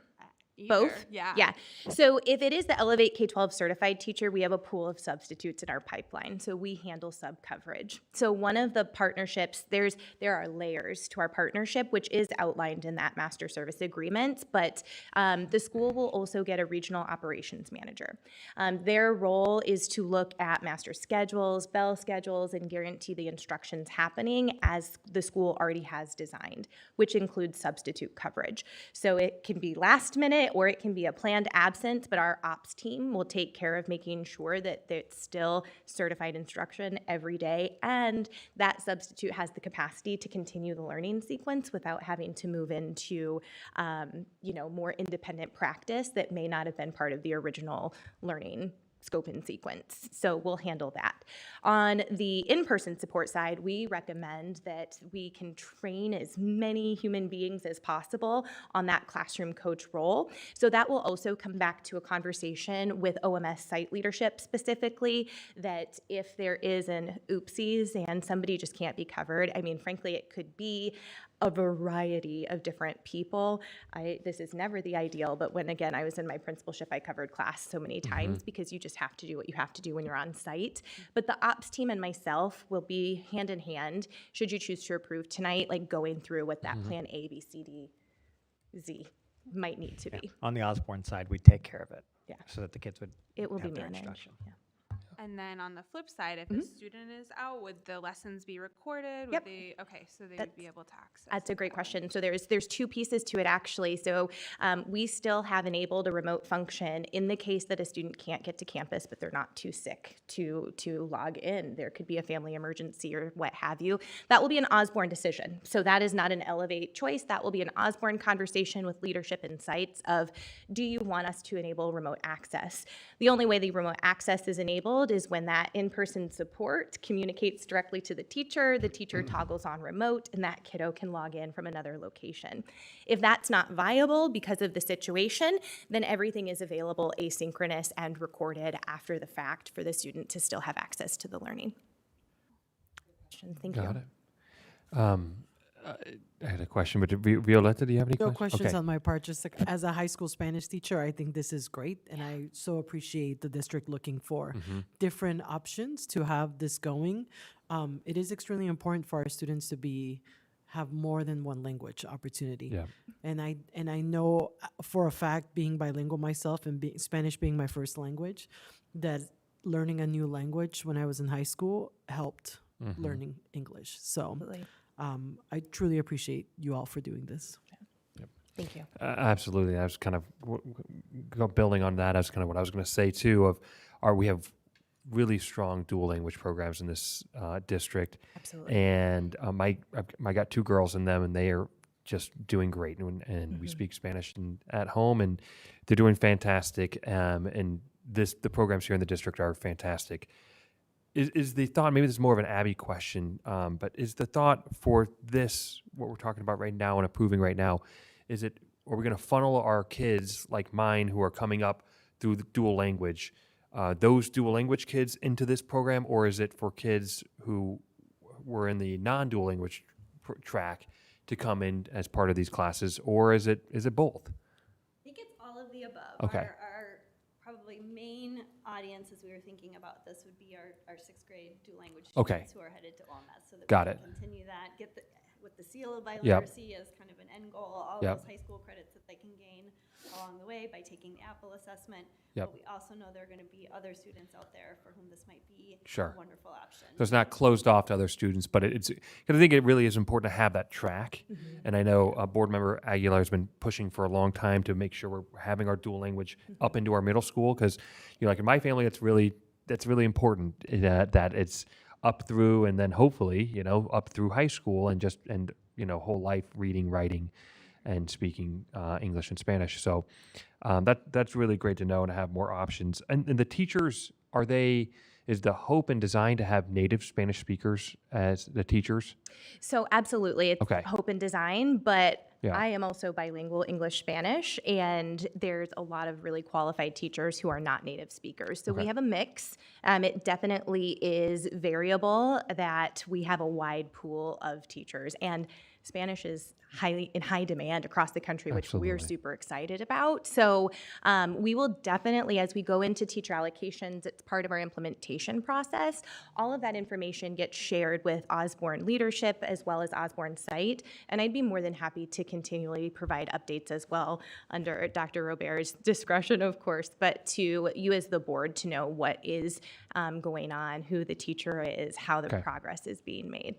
[SPEAKER 6] Either.
[SPEAKER 8] Both? Yeah. So if it is the Elevate K-12 certified teacher, we have a pool of substitutes in our pipeline. So we handle sub coverage. So one of the partnerships, there are layers to our partnership, which is outlined in that master service agreement, but the school will also get a regional operations manager. Their role is to look at master schedules, bell schedules, and guarantee the instructions happening as the school already has designed, which includes substitute coverage. So it can be last minute, it, or it can be a planned absence, but our ops team will take care of making sure that it's still certified instruction every day, and that substitute has the capacity to continue the learning sequence without having to move into, more independent practice that may not have been part of the original learning scope and sequence. So we'll handle that. On the in-person support side, we recommend that we can train as many human beings as possible on that classroom coach role. So that will also come back to a conversation with OMS site leadership specifically, that if there is an oopsies and somebody just can't be covered, I mean, frankly, it could be a variety of different people. This is never the ideal, but when, again, I was in my principalship, I covered class so many times because you just have to do what you have to do when you're on site. But the ops team and myself will be hand in hand, should you choose to approve tonight, like going through what that plan A, B, C, D, Z might need to be.
[SPEAKER 5] On the Osborne side, we take care of it.
[SPEAKER 8] Yeah.
[SPEAKER 5] So that the kids would
[SPEAKER 8] It will
[SPEAKER 5] have
[SPEAKER 8] be
[SPEAKER 5] their
[SPEAKER 8] managed.
[SPEAKER 5] instruction.
[SPEAKER 8] Yeah.
[SPEAKER 6] And then on the flip side, if a student is out, would the lessons be recorded?
[SPEAKER 8] Yep.
[SPEAKER 6] So they would be able to access.
[SPEAKER 8] That's a great question. So there's two pieces to it, actually. So we still have enabled a remote function in the case that a student can't get to campus, but they're not too sick to log in. There could be a family emergency or what have you. That will be an Osborne decision. So that is not an Elevate choice. That will be an Osborne conversation with leadership and sites of, do you want us to enable remote access? The only way the remote access is enabled is when that in-person support communicates directly to the teacher toggles on remote, and that kiddo can log in from another location. If that's not viable because of the situation, then everything is available asynchronous and recorded after the fact for the student to still have access to the learning. Thank you.
[SPEAKER 1] Got it. I had a question, but Violetta, do you have any
[SPEAKER 2] No
[SPEAKER 1] questions?
[SPEAKER 2] questions on my part. Just like, as a high school Spanish teacher, I think this is great, and I so appreciate the district looking for different options to have this going. It is extremely important for our students to have more than one language opportunity.
[SPEAKER 1] Yeah.
[SPEAKER 2] And I know for a fact, being bilingual myself and Spanish being my first language, that learning a new language when I was in high school helped learning English. So.
[SPEAKER 8] Absolutely.
[SPEAKER 2] I truly appreciate you all for doing this.
[SPEAKER 8] Thank you.
[SPEAKER 1] Absolutely. I was kind of building on that. That's kind of what I was going to say too. We have really strong dual language programs in this district.
[SPEAKER 8] Absolutely.
[SPEAKER 1] And I got two girls in them, and they are just doing great. And we speak Spanish at home, and they're doing fantastic. And the programs here in the district are fantastic. Is the thought, maybe this is more of an Abby question, but is the thought for this, what we're talking about right now and approving right now, are we going to funnel our kids like mine who are coming up through the dual language, those dual language kids into this program, or is it for kids who were in the non-dual language track to come in as part of these classes, or is it both?
[SPEAKER 7] I think it's all of the above.
[SPEAKER 1] Okay.
[SPEAKER 7] Our probably main audience, as we were thinking about this, would be our sixth grade dual language
[SPEAKER 1] Okay.
[SPEAKER 7] students who are headed to OMS, so that
[SPEAKER 1] Got
[SPEAKER 7] we
[SPEAKER 1] it.
[SPEAKER 7] can continue that, with the seal of biliteracy as kind of an end goal, all
[SPEAKER 1] Yep.
[SPEAKER 7] those high school credits that they can gain along the way by taking the Apple assessment.
[SPEAKER 1] Yep.
[SPEAKER 7] But we also know there are going to be other students out there for whom this might be
[SPEAKER 1] Sure.
[SPEAKER 7] a wonderful option.
[SPEAKER 1] So it's not closed off to other students, but because I think it really is important to have that track. And I know Board Member Aguilar has been pushing for a long time to make sure we're having our dual language up into our middle school, because like in my family, that's really important that it's up through, and then hopefully up through high school, and whole life reading, writing, and speaking English and Spanish. So that's really great to know and to have more options. And the teachers, is the hope and design to have native Spanish speakers as the teachers?
[SPEAKER 8] So absolutely, it's
[SPEAKER 1] Okay.
[SPEAKER 8] hope and design, but
[SPEAKER 1] Yeah.
[SPEAKER 8] I am also bilingual English-Spanish, and there's a lot of really qualified teachers who are not native speakers. So we
[SPEAKER 1] Okay.
[SPEAKER 8] have a mix. It definitely is variable that we have a wide pool of teachers, and Spanish is highly in high demand across the country, which we're
[SPEAKER 1] Absolutely.
[SPEAKER 8] super excited about. So we will definitely, as we go into teacher allocations, it's part of our implementation process. All of that information gets shared with Osborne leadership as well as Osborne site, and I'd be more than happy to continually provide updates as well under Dr. Robert's discretion, of course, but to you as the board to know what is going on, who the teacher is, how the
[SPEAKER 1] Okay.
[SPEAKER 8] progress is being made.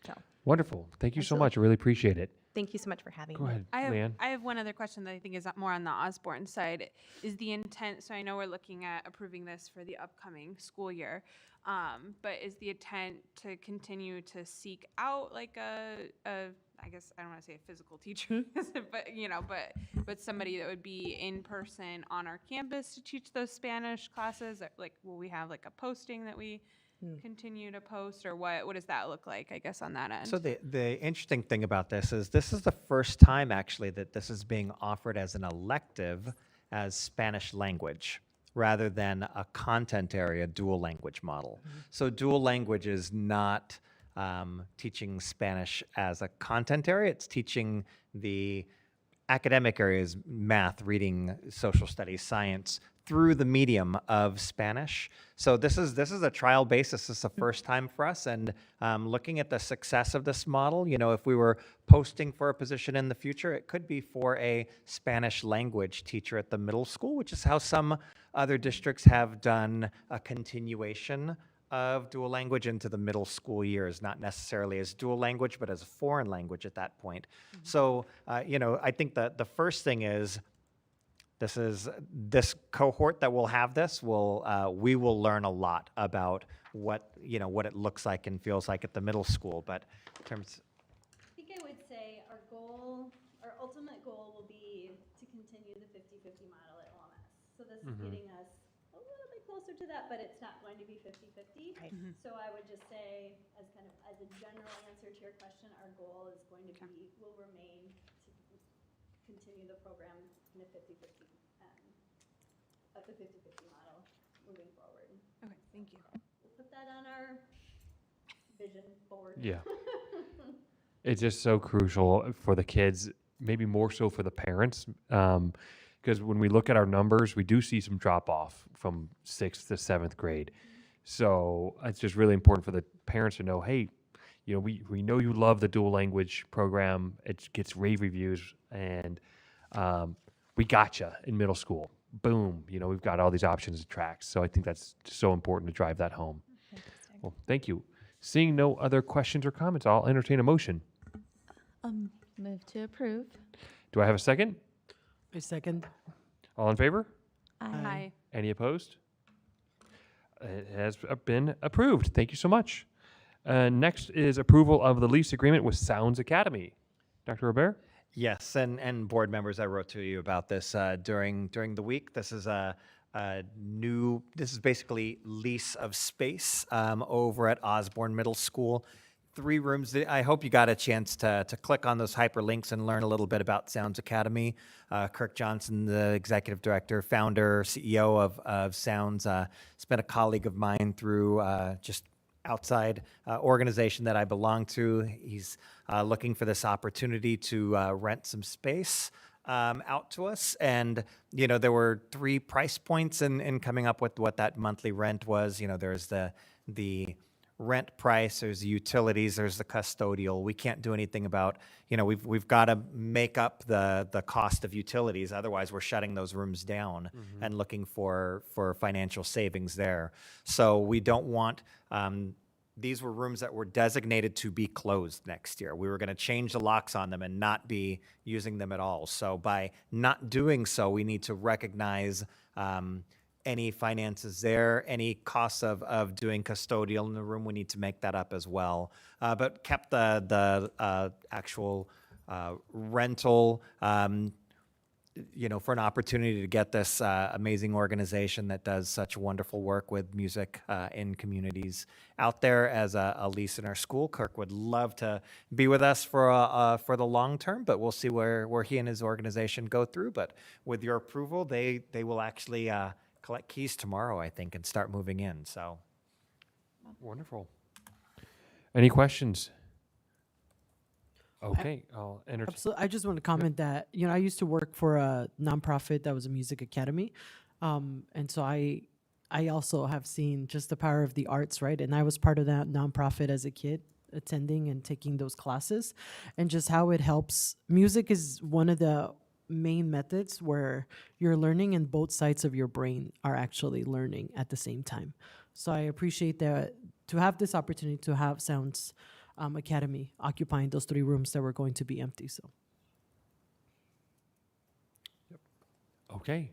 [SPEAKER 8] So.
[SPEAKER 1] Wonderful. Thank you so much. I really appreciate it.
[SPEAKER 8] Thank you so much for having
[SPEAKER 1] Go
[SPEAKER 8] me.
[SPEAKER 1] ahead,
[SPEAKER 6] I have,
[SPEAKER 1] Leanne.
[SPEAKER 6] I have one other question that I think is more on the Osborne side. Is the intent, so I know we're looking at approving this for the upcoming school year, but is the intent to continue to seek out like I guess I don't want to say a physical teacher, but but somebody that would be in person on our campus to teach those Spanish classes? Like, will we have like a posting that we continue to post, or what does that look like, I guess, on that end?
[SPEAKER 5] So the interesting thing about this is the first time actually that this is being offered as an elective as Spanish language rather than a content area dual language model. So dual language is not teaching Spanish as a content area, it's teaching the academic areas, math, reading, social studies, science, through the medium of Spanish. So this is a trial basis. This is the first time for us, and looking at the success of this model, if we were posting for a position in the future, it could be for a Spanish language teacher at the middle school, which is how some other districts have done a continuation of dual language into the middle school years, not necessarily as dual language, but as a foreign language at that point. So, I think that the first thing is this cohort that will have this we will learn a lot about what it looks like and feels like at the middle school. But in terms,
[SPEAKER 7] I think I would say our ultimate goal will be to continue the 50-50 model at OMS. So this is getting us a little bit closer to that, but it's not going to be 50-50.
[SPEAKER 8] Right.
[SPEAKER 7] So I would just say, as a general answer to your question, our goal is going to will remain to continue the program in a 50-50, of the 50-50 model moving forward.
[SPEAKER 6] Okay, thank you.
[SPEAKER 7] We'll put that on our vision board.
[SPEAKER 1] Yeah. It's just so crucial for the kids, maybe more so for the parents, because when we look at our numbers, we do see some drop off from 6th to 7th grade. So it's just really important for the parents to know, hey, we know you love the dual language program. It gets rave reviews, and we gotcha in middle school. Boom, we've got all these options and tracks. So I think that's so important to drive that home. Well, thank you. Seeing no other questions or comments, I'll entertain a motion.
[SPEAKER 10] Move to approve.
[SPEAKER 1] Do I have a second?
[SPEAKER 2] A second.
[SPEAKER 1] All in favor?
[SPEAKER 6] Hi.
[SPEAKER 1] Any opposed? It has been approved. Thank you so much. Next is approval of the lease agreement with Sounds Academy. Dr. Robert?
[SPEAKER 5] yes, and board members, I wrote to you about this during the week. This is this is basically lease of space over at Osborne Middle School. 3 rooms. I hope you got a chance to click on those hyperlinks and learn a little bit about Sounds Academy. Kirk Johnson, the executive director, founder, CEO of Sounds, has been a colleague of mine through just outside organization that I belong to. He's looking for this opportunity to rent some space out to us. And, there were 3 price points in coming up with what that monthly rent was. There's the rent price, there's the utilities, there's the custodial. We can't do anything about, we've got to make up the cost of utilities. Otherwise, we're shutting those rooms down and looking for financial savings there. So we don't want, these were rooms that were designated to be closed next year. We were going to change the locks on them and not be using them at all. So by not doing so, we need to recognize any finances there, any costs of doing custodial in the room, we need to make that up as well. But kept the actual rental, for an opportunity to get this amazing organization that does such wonderful work with music in communities out there as a lease in our school. Kirk would love to be with us for the long term, but we'll see where he and his organization go through. But with your approval, they will actually collect keys tomorrow, I think, and start moving in. So
[SPEAKER 1] Wonderful. Any questions? Okay, I'll entertain.
[SPEAKER 2] Absolutely. I just want to comment that, I used to work for a nonprofit that was a music academy. And so I also have seen just the power of the arts, right? And I was part of that nonprofit as a kid, attending and taking those classes, and just how it helps. Music is one of the main methods where you're learning and both sides of your brain are actually learning at the same time. So I appreciate that, to have this opportunity to have Sounds academy, occupying those 3 rooms that were going to be empty. So.
[SPEAKER 1] Okay.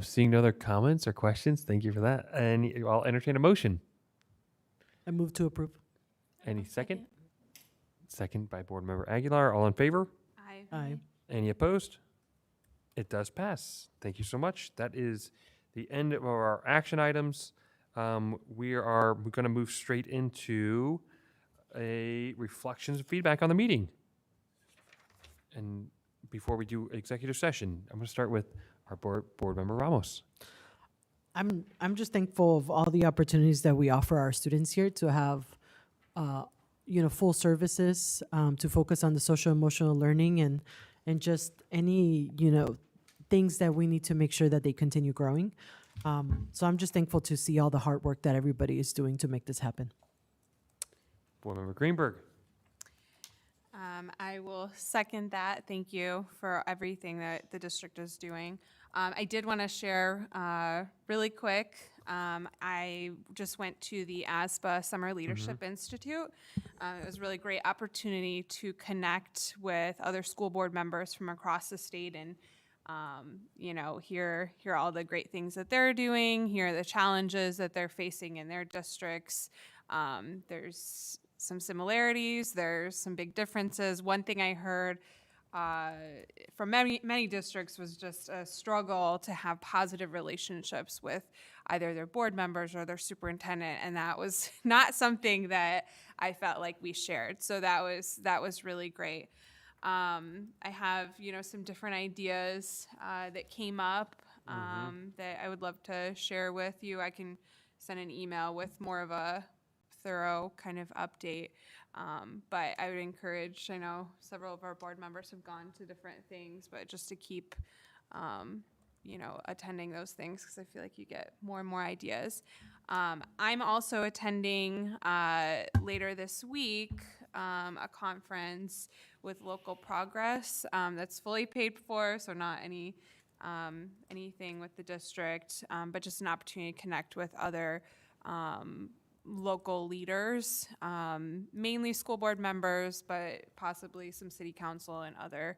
[SPEAKER 1] Seeing no other comments or questions, thank you for that. And I'll entertain a motion.
[SPEAKER 2] I move to approve.
[SPEAKER 1] Any second? Second by Board Member Aguilar. All in favor?
[SPEAKER 2] Aye.
[SPEAKER 1] Any opposed? It does pass. Thank you so much. That is the end of our action items. We're going to move straight into a reflections and feedback on the meeting. And before we do executive session, I'm going to start with our board member Ramos.
[SPEAKER 2] I'm just thankful of all the opportunities that we offer our students here to have, full services, to focus on the social emotional learning and just any, things that we need to make sure that they continue growing. So I'm just thankful to see all the hard work that everybody is doing to make this happen.
[SPEAKER 1] Board member Greenberg.
[SPEAKER 6] I will second that. Thank you for everything that the district is doing. I did want to share really quick. I just went to the ASPA Summer Leadership Institute. It was a really great opportunity to connect with other school board members from across the state and hear all the great things that they're doing, hear the challenges that they're facing in their districts. There's some similarities, there's some big differences. One thing I heard from many districts was just a struggle to have positive relationships with either their board members or their superintendent, and that was not something that I felt like we shared. So that was really great. I have some different ideas that came up that I would love to share with you. I can send an email with more of a thorough kind of update. But I would encourage, I know several of our board members have gone to different things, but just to keep, attending those things because I feel like you get more and more ideas. I'm also attending later this week a conference with Local Progress that's fully paid for, so not anything with the district, but just an opportunity to connect with other local leaders, mainly school board members, but possibly some city council and other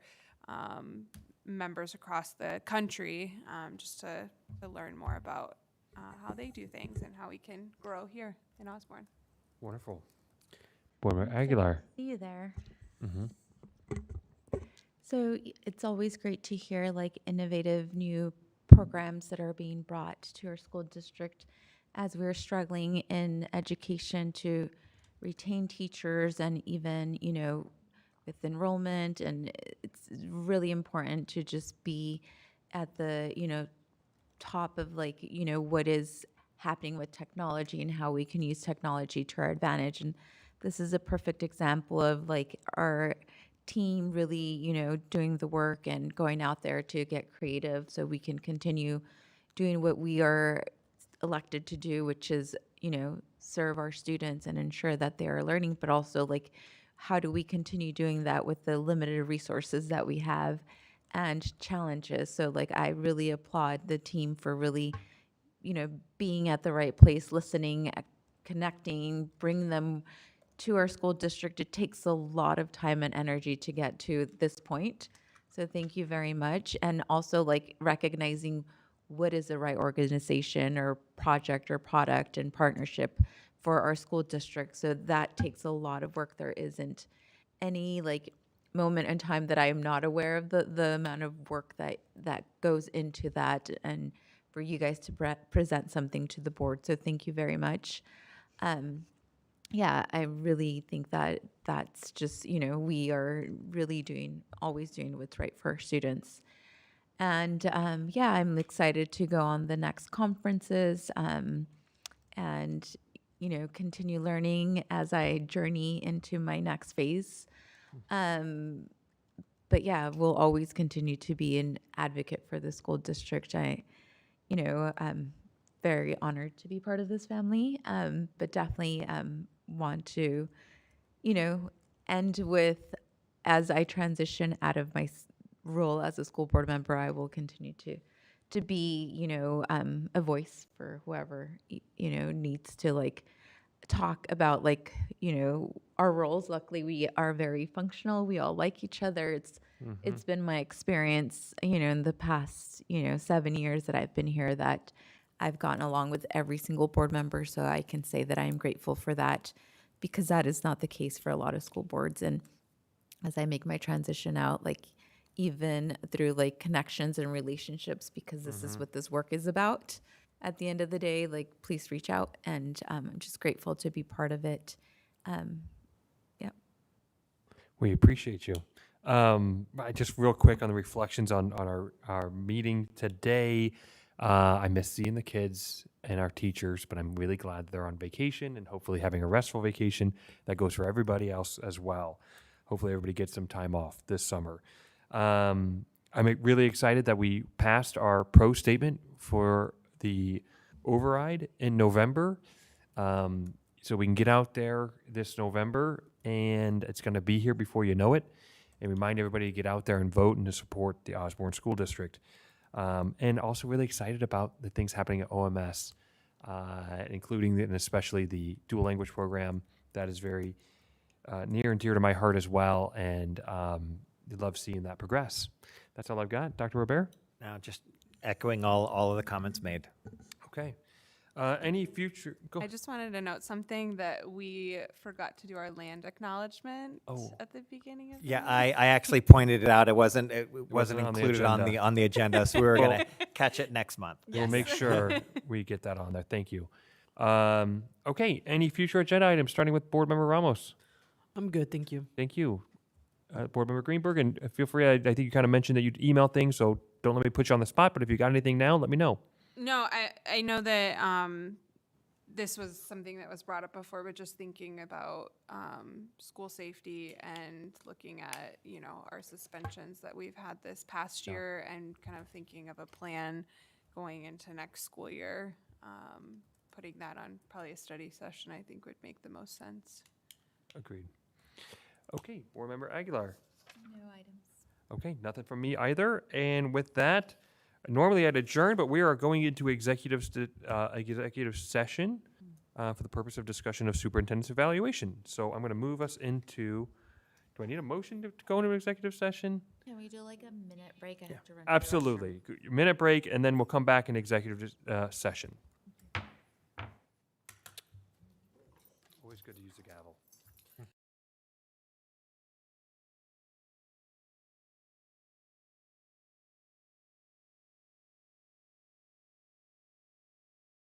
[SPEAKER 6] members across the country, just to learn more about how they do things and how we can grow here in Osborne.
[SPEAKER 1] Wonderful. Board member Aguilar.
[SPEAKER 10] See you there. So it's always great to hear like innovative new programs that are being brought to our school district as we're struggling in education to retain teachers and even, with enrollment. And it's really important to just be at the, top of what is happening with technology and how we can use technology to our advantage. And this is a perfect example of our team really, doing the work and going out there to get creative so we can continue doing what we are elected to do, which is, serve our students and ensure that they are learning, but also how do we continue doing that with the limited resources that we have and challenges. So I really applaud the team for really, being at the right place, listening, connecting, bring them to our school district. It takes a lot of time and energy to get to this point. So thank you very much. And also recognizing what is the right organization or project or product and partnership for our school district. So that takes a lot of work. There isn't any moment in time that I am not aware of the amount of work that goes into that and for you guys to present something to the board. So thank you very much. Yeah, I really think that that's just, we are really always doing what's right for our students. And yeah, I'm excited to go on the next conferences and, continue learning as I journey into my next phase. But yeah, we'll always continue to be an advocate for the school district. I'm very honored to be part of this family, but definitely want to, end with, as I transition out of my role as a school board member, I will continue to be, a voice for whoever, needs to talk about like, our roles. Luckily, we are very functional. We all like each other. It's been my experience, in the past, 7 years that I've been here that I've gotten along with every single board member. So I can say that I am grateful for that because that is not the case for a lot of school boards. And as I make my transition out, like even through like connections and relationships, because this is what this work is about. At the end of the day, like please reach out, and I'm just grateful to be part of it. Yeah.
[SPEAKER 1] We appreciate you. Just real quick on the reflections on our meeting today. I miss seeing the kids and our teachers, but I'm really glad they're on vacation and hopefully having a restful vacation. That goes for everybody else as well. Hopefully everybody gets some time off this summer. I'm really excited that we passed our pro statement for the override in November. So we can get out there this November, and it's going to be here before you know it. And remind everybody to get out there and vote and to support the Osborne School District. And also really excited about the things happening at OMS, including and especially the dual language program that is very near and dear to my heart as well. And love seeing that progress. That's all I've got. Dr. Robert?
[SPEAKER 5] Now, just echoing all of the comments made.
[SPEAKER 1] Okay. Any future? Go.
[SPEAKER 6] I just wanted to note something that we forgot to do our land acknowledgement at the beginning of the
[SPEAKER 5] Yeah,
[SPEAKER 6] meeting.
[SPEAKER 5] I actually pointed it out. It wasn't
[SPEAKER 1] wasn't on the
[SPEAKER 5] included
[SPEAKER 1] agenda.
[SPEAKER 5] on the agenda, so we were going to catch it next month.
[SPEAKER 1] We'll make sure we get that on there. Thank you. Okay. Any future agenda items, starting with Board Member Ramos?
[SPEAKER 2] I'm good, thank you.
[SPEAKER 1] Thank you. Board Member Greenberg, and feel free. I think you kind of mentioned that you'd email things, so don't let me put you on the spot. But if you got anything now, let me know.
[SPEAKER 6] No, I know that this was something that was brought up before, but just thinking about school safety and looking at, our suspensions that we've had this past year and kind of thinking of a plan going into next school year. Putting that on probably a study session, I think would make the most sense.
[SPEAKER 1] Agreed. Okay, Board Member Aguilar.
[SPEAKER 10] No items.
[SPEAKER 1] Okay, nothing from me either. And with that, normally I'd adjourn, but we are going into executive session for the purpose of discussion of superintendent's evaluation. So I'm going to move us into. Do I need a motion to go into executive session?
[SPEAKER 10] Can we do like a minute break? I have to run. to the
[SPEAKER 1] Absolutely. Minute break, and then we'll come back in executive session. Always good to use the gavel.